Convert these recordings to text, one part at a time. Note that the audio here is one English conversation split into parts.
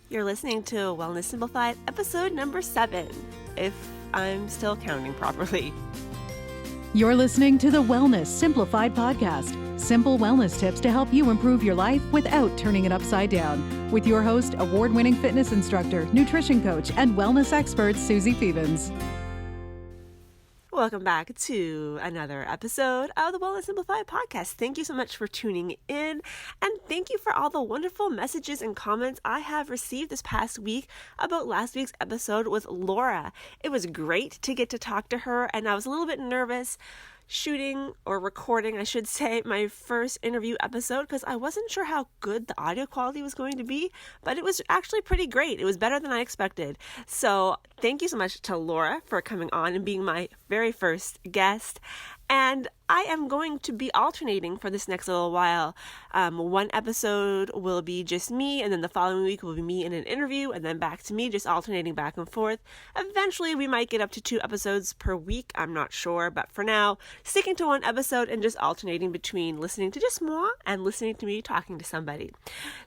You're listening to Wellness Simplified, episode number 7, if I'm still counting properly. You're listening to the Wellness Simplified podcast. Simple wellness tips to help you improve your life without turning it upside down. With your host, award-winning fitness instructor, nutrition coach, and wellness expert, Suzi Phoebens. Welcome back to another episode of the Wellness Simplified podcast. Thank you so much for tuning in, and thank you for all the wonderful messages and comments I have received this past week about last week's episode with Laura. It was great to get to talk to her, and I was a little bit nervous shooting or recording, I should say, my first interview episode because I wasn't sure how good the audio quality was going to be, but it was actually pretty great. It was better than I expected. So thank you so much to Laura for coming on and being my very first guest. And I am going to be alternating for this next little while. One episode will be just me, and then the following week will be me in an interview, and then back to me, just alternating back and forth. Eventually, we might get up to 2 episodes per week. I'm not sure, but for now, sticking to 1 episode and just alternating between listening to just moi and listening to me talking to somebody.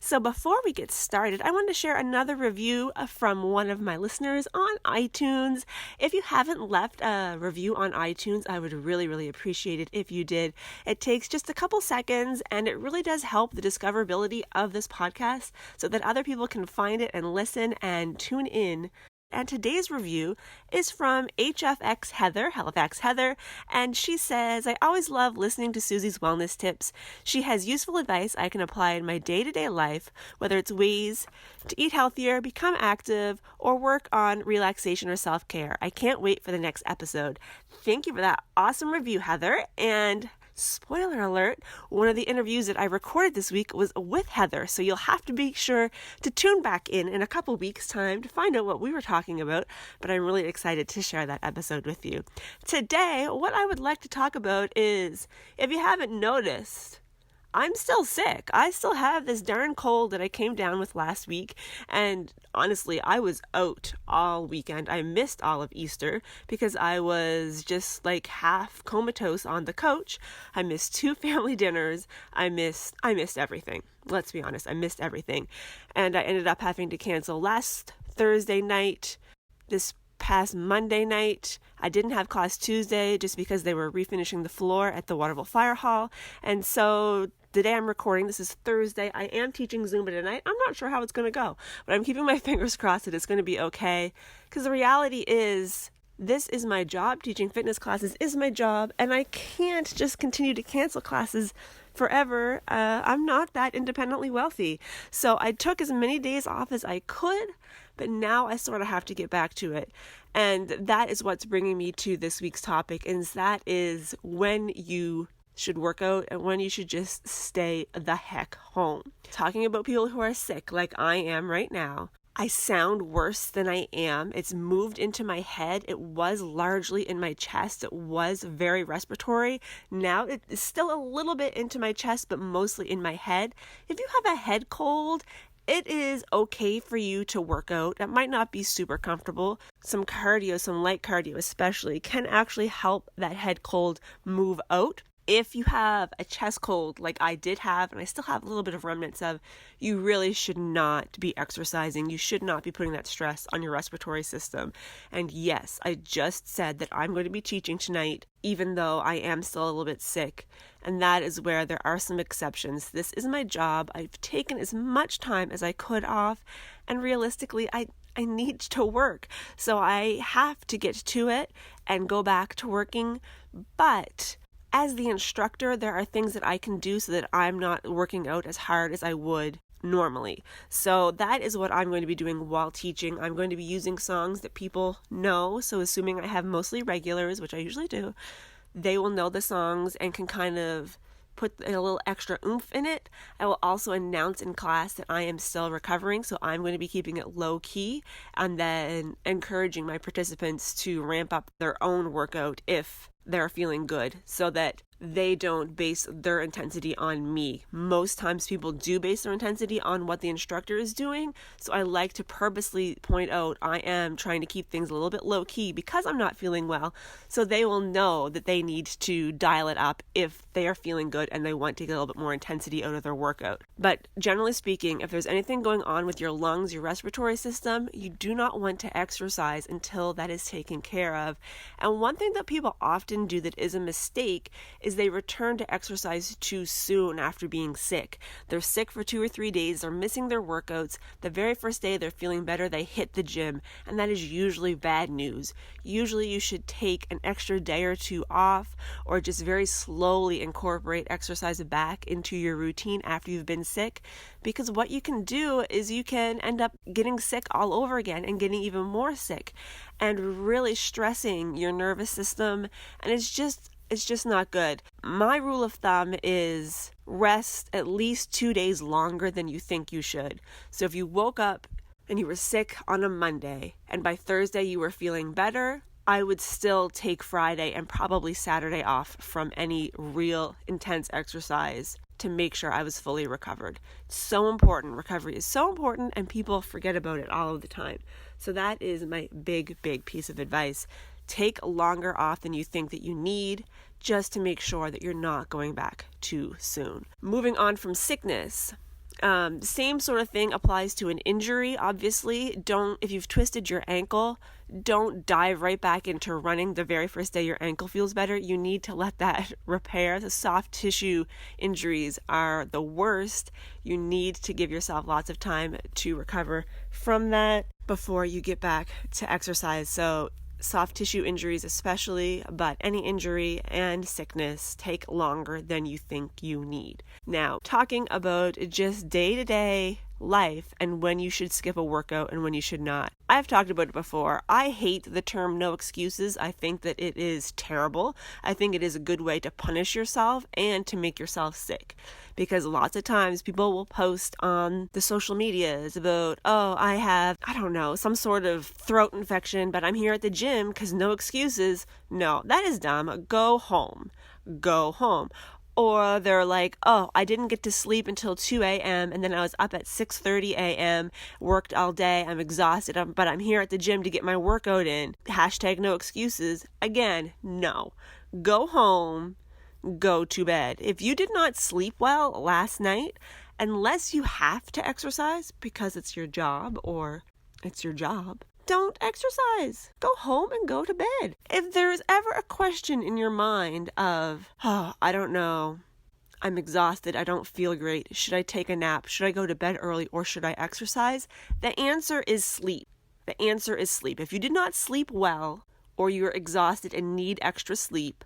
So before we get started, I wanted to share another review from one of my listeners on iTunes. If you haven't left a review on iTunes, I would really appreciate it if you did. It takes just a couple seconds, and it really does help the discoverability of this podcast so that other people can find it and listen and tune in. And today's review is from HFX Heather, Halifax Heather, and she says, I always love listening to Suzi's wellness tips. She has useful advice I can apply in my day-to-day life, whether it's ways to eat healthier, become active, or work on relaxation or self-care. I can't wait for the next episode. Thank you for that awesome review, Heather. And spoiler alert, one of the interviews that I recorded this week was with Heather, so you'll have to be sure to tune back in a couple weeks' time to find out what we were talking about, but I'm really excited to share that episode with you. Today, what I would like to talk about is, if you haven't noticed, I'm still sick. I still have this darn cold that I came down with last week, and honestly, I was out all weekend. I missed all of Easter because I was just like half comatose on the couch. I missed 2 family dinners. I missed everything. Let's be honest, I missed everything. And I ended up having to cancel last Thursday night, this past Monday night. I didn't have class Tuesday just because they were refinishing the floor at the Waterville Fire Hall. And so the day I'm recording, this is Thursday, I am teaching Zumba tonight. I'm not sure how it's going to go, but I'm keeping my fingers crossed that it's going to be okay. Because the reality is, this is my job. Teaching fitness classes is my job, and I can't just continue to cancel classes forever. I'm not that independently wealthy. So I took as many days off as I could, but now I sort of have to get back to it. And that is what's bringing me to this week's topic, and that is when you should work out and when you should just stay the heck home. Talking about people who are sick like I am right now. I sound worse than I am. It's moved into my head. It was largely in my chest. It was very respiratory. Now it's still a little bit into my chest, but mostly in my head. If you have a head cold, it is okay for you to work out. It might not be super comfortable. Some cardio, some light cardio especially, can actually help that head cold move out. If you have a chest cold like I did have, and I still have a little bit of remnants of, you really should not be exercising. You should not be putting that stress on your respiratory system. And yes, I just said that I'm going to be teaching tonight, even though I am still a little bit sick. And that is where there are some exceptions. This is my job. I've taken as much time as I could off, and realistically, I need to work. So I have to get to it and go back to working. But as the instructor, there are things that I can do so that I'm not working out as hard as I would normally. So that is what I'm going to be doing while teaching. I'm going to be using songs that people know. So assuming I have mostly regulars, which I usually do, they will know the songs and can kind of put a little extra oomph in it. I will also announce in class that I am still recovering, so I'm going to be keeping it low key and then encouraging my participants to ramp up their own workout if they're feeling good, so that they don't base their intensity on me. Most times people do base their intensity on what the instructor is doing. So I like to purposely point out I am trying to keep things a little bit low key because I'm not feeling well. So they will know that they need to dial it up if they are feeling good and they want to get a little bit more intensity out of their workout. But generally speaking, if there's anything going on with your lungs, your respiratory system, you do not want to exercise until that is taken care of. And one thing that people often do that is a mistake is they return to exercise too soon after being sick. They're sick for 2 or 3 days, they're missing their workouts. The very first day they're feeling better, they hit the gym, and that is usually bad news. Usually you should take an extra day or two off, or just very slowly incorporate exercise back into your routine after you've been sick, because what you can do is you can end up getting sick all over again and getting even more sick and really stressing your nervous system, and it's just not good. My rule of thumb is rest at least 2 days longer than you think you should. So if you woke up and you were sick on a Monday and by Thursday you were feeling better, I would still take Friday and probably Saturday off from any real intense exercise to make sure I was fully recovered. It's so important. Recovery is so important and people forget about it all of the time. So that is my big piece of advice. Take longer off than you think that you need, just to make sure that you're not going back too soon. Moving on from sickness, same sort of thing applies to an injury. Obviously, if you've twisted your ankle, don't dive right back into running the very first day your ankle feels better. You need to let that repair. The soft tissue injuries are the worst. You need to give yourself lots of time to recover from that before you get back to exercise. So soft tissue injuries especially, but any injury and sickness take longer than you think you need. Now, talking about just day-to-day life and when you should skip a workout and when you should not. I've talked about it before. I hate the term no excuses. I think that it is terrible. I think it is a good way to punish yourself and to make yourself sick. Because lots of times people will post on the social medias about, I have, some sort of throat infection, but I'm here at the gym because no excuses. No, that is dumb. Go home. Go home. Or they're like, I didn't get to sleep until 2 a.m. and then I was up at 6:30 a.m., worked all day, I'm exhausted, but I'm here at the gym to get my workout in. Hashtag no excuses. Again, no. Go home, go to bed. If you did not sleep well last night, unless you have to exercise because it's your job, don't exercise. Go home and go to bed. If there's ever a question in your mind of, I don't know, I'm exhausted, I don't feel great, should I take a nap, should I go to bed early, or should I exercise? The answer is sleep. The answer is sleep. If you did not sleep well, or you're exhausted and need extra sleep,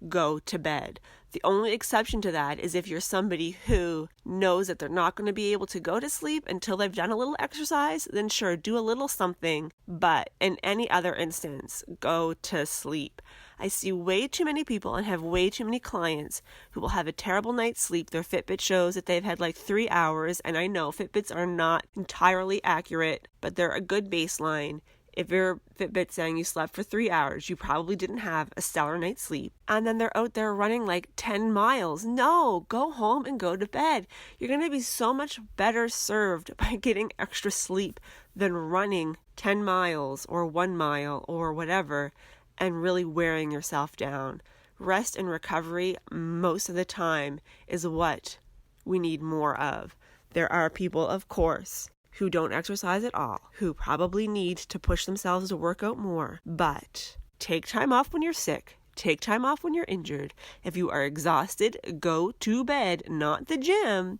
go to bed. The only exception to that is if you're somebody who knows that they're not going to be able to go to sleep until they've done a little exercise, then sure, do a little something. But in any other instance, go to sleep. I see way too many people and have way too many clients who will have a terrible night's sleep. Their Fitbit shows that they've had like 3 hours, and I know Fitbits are not entirely accurate, but they're a good baseline. If your Fitbit's saying you slept for 3 hours, you probably didn't have a stellar night's sleep. And then they're out there running like 10 miles. No, go home and go to bed. You're going to be so much better served by getting extra sleep than running 10 miles or 1 mile or whatever and really wearing yourself down. Rest and recovery most of the time is what we need more of. There are people, of course, who don't exercise at all, who probably need to push themselves to work out more. But take time off when you're sick. Take time off when you're injured. If you are exhausted, go to bed, not the gym,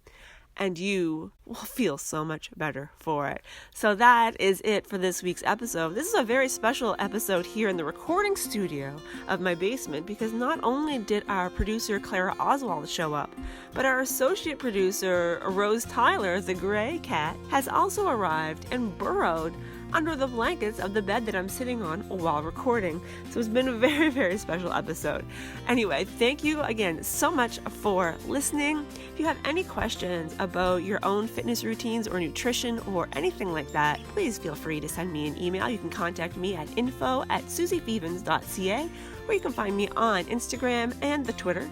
and you will feel so much better for it. So that is it for this week's episode. This is a very special episode here in the recording studio of my basement because not only did our producer Clara Oswald show up, but our associate producer Rose Tyler, the gray cat, has also arrived and burrowed under the blankets of the bed that I'm sitting on while recording. So it's been a very, very special episode. Anyway, thank you again so much for listening. If you have any questions about your own fitness routines or nutrition or anything like that, please feel free to send me an email. You can contact me at info@susifevens.ca, or you can find me on Instagram and the Twitter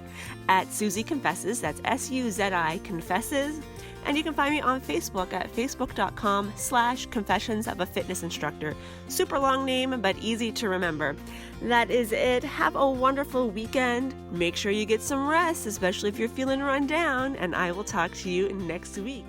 at Suzi Confesses. That's Suzi Confesses. And you can find me on Facebook at facebook.com/confessions of a fitness instructor. Super long name, but easy to remember. That is it. Have a wonderful weekend. Make sure you get some rest, especially if you're feeling run down, and I will talk to you next week.